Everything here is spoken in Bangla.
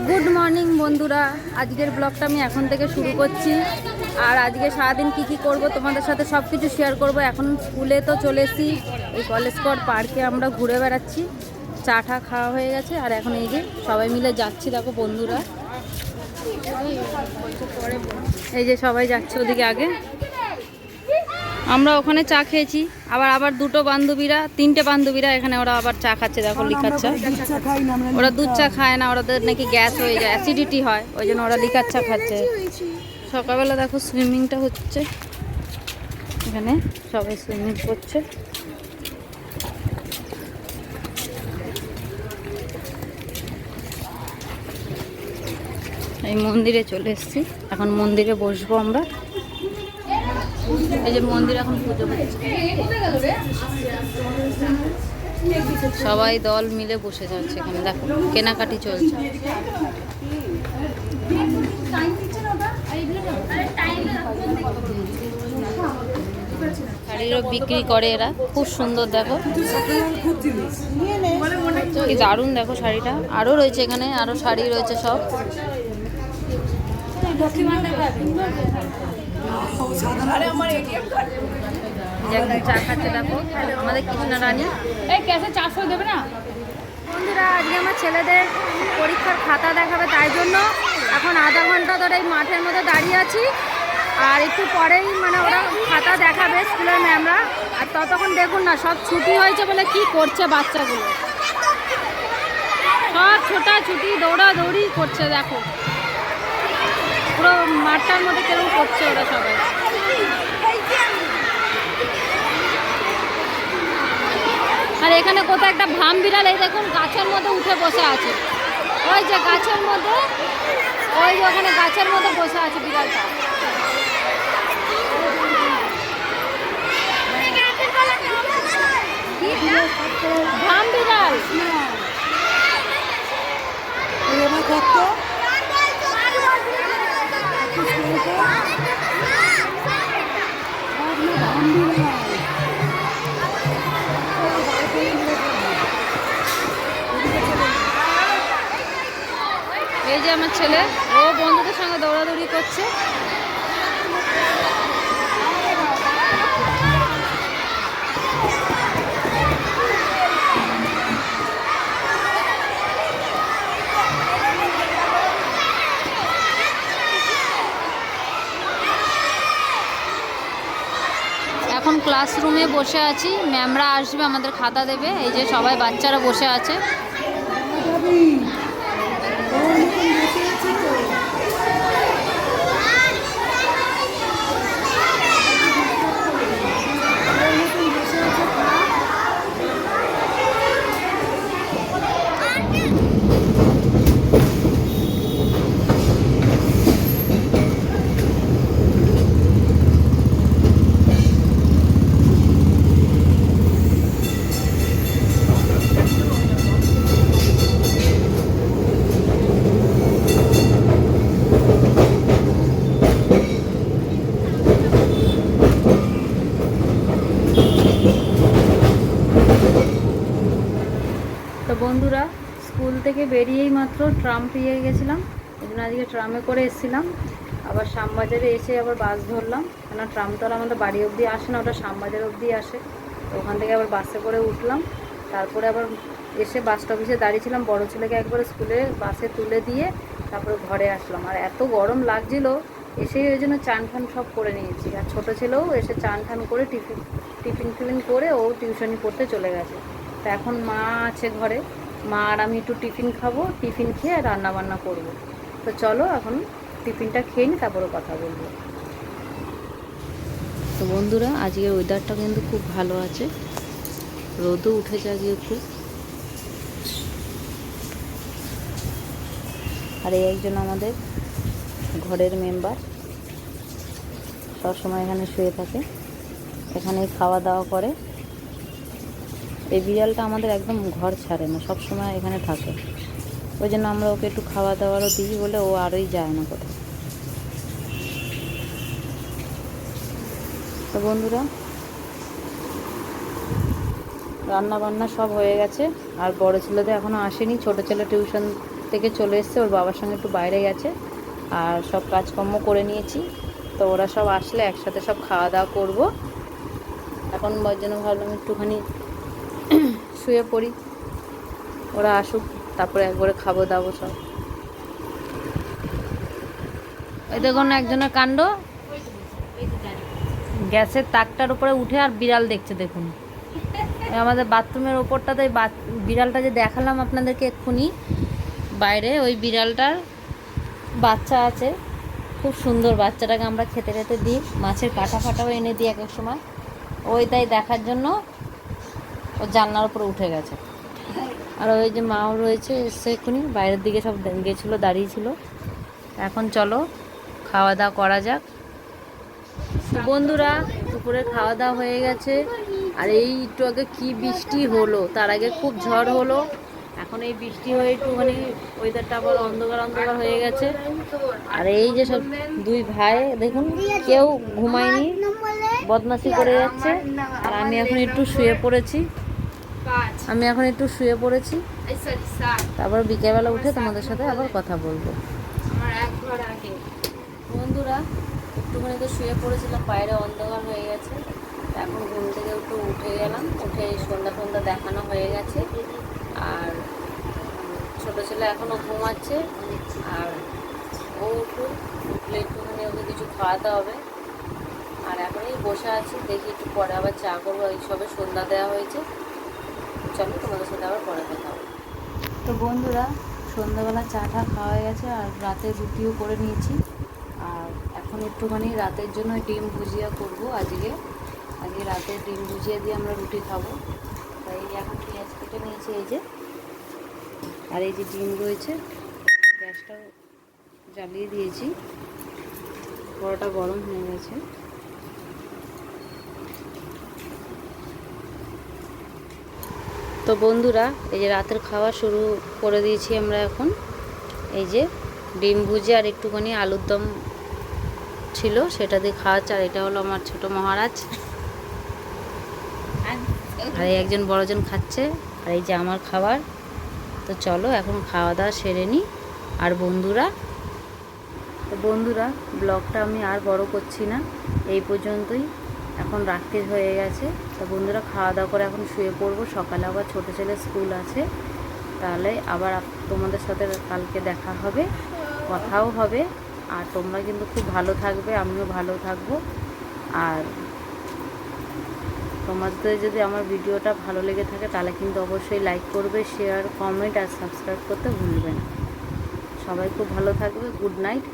গুড মর্নিং বন্ধুরা, আজকের ব্লগটা আমি এখন থেকে শুরু করছি। আর আজকে সারাদিন কি কি করব তোমাদের সাথে সব কিছু শেয়ার করব। এখন স্কুলে তো চলে এসেছি, এই কলেজ স্কোয়ার পার্কে আমরা ঘুরে বেড়াচ্ছি। চা টা খাওয়া হয়ে গেছে আর এখন এই যে সবাই মিলে যাচ্ছি। দেখো বন্ধুরা, এই যে সবাই যাচ্ছে ওদিকে। আগে আমরা ওখানে চা খেয়েছি, আবার দুটো বান্ধবীরা, তিনটে বান্ধবীরা এখানে ওরা আবার চা খাচ্ছে। দেখো লিকার চা। ওরা দুধ চা খায় না, ওদের নাকি গ্যাস হয়ে যায়, অ্যাসিডিটি হয়, ওই জন্য ওরা লিকার চা খাচ্ছে। সকালবেলা দেখো সুইমিংটা হচ্ছে, এখানে সবাই সুইমিং করছে। এই মন্দিরে চলে এসেছি, এখন মন্দিরে বসবো আমরা। এই যে মন্দির এখন পুজো হচ্ছে, সবাই দল মিলে বসে যাচ্ছে এখানে। দেখো কেনাকাটি চলছে। শাড়িরও বিক্রি করে এরা, খুব সুন্দর। দেখো কি দারুণ, দেখো শাড়িটা। আরও রয়েছে এখানে, আরও শাড়ি রয়েছে সব। চা খাচ্ছে দেখো আমাদের কৃষ্ণা রানী। এই ক্যাশে 400 দেবে না বন্ধুরা? আজকে আমার ছেলেদের পরীক্ষার খাতা দেখাবে, তাই জন্য এখন আধা ঘন্টা ধরে এই মাঠের মধ্যে দাঁড়িয়ে আছি। আর একটু পরেই মানে ওরা খাতা দেখাবে স্কুলের ম্যামরা। আর ততক্ষণ দেখুন না, সব ছুটি হয়েছে বলে কি করছে বাচ্চাগুলো, সব ছোটাছুটি দৌড়াদৌড়ি করছে। দেখো পুরো মাঠটার মধ্যে কেরম করছে ওরা সবাই। আর এখানে কোথাও একটা ভাম বিড়াল, এই দেখুন গাছের মধ্যে উঠে বসে আছে। ওই যে গাছের মধ্যে, ওই যে ওখানে গাছের মধ্যে বসে আছে বিড়ালটা। ভাম বিড়াল। এই যে আমার ছেলে, ও বন্ধুদের সঙ্গে দৌড়াদৌড়ি করছে। এখন ক্লাসরুমে বসে আছি, ম্যামরা আসবে, আমাদের খাতা দেবে। এই যে সবাই বাচ্চারা বসে আছে। তো বন্ধুরা, স্কুল থেকে বেরিয়েই মাত্র ট্রাম পেয়ে গেছিলাম, এই জন্য আজকে ট্রামে করে এসেছিলাম। আবার শ্যামবাজারে এসে আবার বাস ধরলাম, কেন ট্রাম তো আর আমাদের বাড়ি অবধি আসে না, ওটা শ্যামবাজার অবধি আসে। তো ওখান থেকে আবার বাসে করে উঠলাম। তারপরে আবার এসে বাস স্টপেজে দাঁড়িয়েছিলাম, বড় ছেলেকে একবার স্কুলে বাসে তুলে দিয়ে তারপরে ঘরে আসলাম। আর এত গরম লাগছিল, এসেই ওই জন্য চান ঠান সব করে নিয়েছি। আর ছোটো ছেলেও এসে চান ঠান করে টিফিন করে ও টিউশনি পড়তে চলে গেছে। তা এখন মা আছে ঘরে, মা আর আমি একটু টিফিন খাবো, টিফিন খেয়ে রান্না বান্না করবো। তো চলো এখন টিফিনটা খেয়ে নিই, তারপরে কথা বলবো। তো বন্ধুরা, আজকের ওয়েদারটা কিন্তু খুব ভালো আছে, রোদও উঠেছে আজকে খুব। আর এই একজন আমাদের ঘরের মেম্বার, সবসময় এখানে শুয়ে থাকে, এখানেই খাওয়া দাওয়া করে। এই বিড়ালটা আমাদের একদম ঘর ছাড়ে না, সব সময় এখানে থাকে। ওই জন্য আমরা ওকে একটু খাওয়া দাওয়ারও দিই বলে ও আরই যায় না কোথাও। তো বন্ধুরা, রান্না বান্না সব হয়ে গেছে। আর বড় ছেলে তো এখনও আসেনি, ছোট ছেলে টিউশন থেকে চলে এসছে, ওর বাবার সঙ্গে একটু বাইরে গেছে, আর সব কাজকর্ম করে নিয়েছি। তো ওরা সব আসলে একসাথে সব খাওয়া দাওয়া করবো। এখন জন্য ভাবলাম একটুখানি শুয়ে পড়ি, ওরা আসুক তারপরে একবারে খাবো দাবো সব। এই দেখুন একজনের কাণ্ড, গ্যাসের তাকটার উপরে উঠে আর বিড়াল দেখছে। দেখুন আমাদের বাথরুমের ওপরটাতে বিড়ালটা যে দেখালাম আপনাদেরকে এক্ষুনি বাইরে, ওই বিড়ালটার বাচ্চা আছে, খুব সুন্দর। বাচ্চাটাকে আমরা খেতে খেতে দিই, মাছের কাঁটা ফাটাও এনে দিই এক এক সময়। ওই তাই দেখার জন্য ও জানলার উপরে উঠে গেছে। আর ওই যে মাও রয়েছে, এসছে এক্ষুনি, বাইরের দিকে সব গেছিলো, দাঁড়িয়েছিল। এখন চলো খাওয়া দাওয়া করা যাক। বন্ধুরা দুপুরে খাওয়া দাওয়া হয়ে গেছে, আর এই একটু আগে কী বৃষ্টি হলো, তার আগে খুব ঝড় হলো, এখন এই বৃষ্টি হয়ে একটুখানি ওয়েদারটা আবার অন্ধকার অন্ধকার হয়ে গেছে। আর এই যে সব দুই ভাই দেখুন, কেউ ঘুমায়নি, বদমাশি করে যাচ্ছে। আর আমি এখন একটু শুয়ে পড়েছি, তারপর বিকেলবেলা উঠে তোমাদের সাথে আবার কথা বলবো। বন্ধুরা একটুখানি তো শুয়ে পড়েছিলাম, বাইরে অন্ধকার হয়ে গেছে, এখন ঘুম থেকে একটু উঠে গেলাম, উঠে সন্ধ্যা সন্ধ্যা দেখানো হয়ে গেছে। আর ছোটো ছেলে এখনও ঘুমাচ্ছে, আর ও উঠলে একটুখানি ওকে কিছু খাওয়াতে হবে। আর এখনই বসে আছি, দেখি একটু পরে আবার চা করবো, এই সবে সন্ধ্যা দেওয়া হয়েছে। চলো তোমাদের সাথে আবার পরে কথা হবে। তো বন্ধুরা সন্ধ্যাবেলা চাটা খাওয়া হয়ে গেছে, আর রাতে রুটিও করে নিয়েছি। আর এখন একটুখানি রাতের জন্য ডিম ভুজিয়া করব। আজকে রাতে ডিম ভুজিয়া দিয়ে আমরা রুটি খাবো। তাই এখন পেঁয়াজ কেটে নিয়েছি, এই যে, আর এই যে ডিম রয়েছে, গ্যাসটাও জ্বালিয়ে দিয়েছি, কড়াটা গরম হয়ে গেছে। তো বন্ধুরা এই যে রাতের খাওয়া শুরু করে দিয়েছি আমরা এখন। এই যে ডিম ভুজি আর একটুখানি আলুর দম ছিল, সেটা দিয়ে খাওয়াচ্ছে। আর এটা হলো আমার ছোট মহারাজ, আর এই একজন বড়জন খাচ্ছে, আর এই যে আমার খাবার। তো চলো এখন খাওয়া দাওয়া সেরে নিই। আর বন্ধুরা ব্লগটা আমি আর বড় করছি না, এই পর্যন্তই, এখন রাত্রি হয়ে গেছে। তো বন্ধুরা খাওয়া দাওয়া করে এখন শুয়ে পড়বো, সকালে আবার ছোটো ছেলে স্কুল আছে। তাহলে আবার তোমাদের সাথে কালকে দেখা হবে, কথাও হবে। আর তোমরা কিন্তু খুব ভালো থাকবে, আমিও ভালো থাকবো। আর তোমাদের যদি আমার ভিডিওটা ভালো লেগে থাকে তাহলে কিন্তু অবশ্যই লাইক করবে, শেয়ার, কমেন্ট আর সাবস্ক্রাইব করতে ভুলবে না। সবাই খুব ভালো থাকবে। Good night.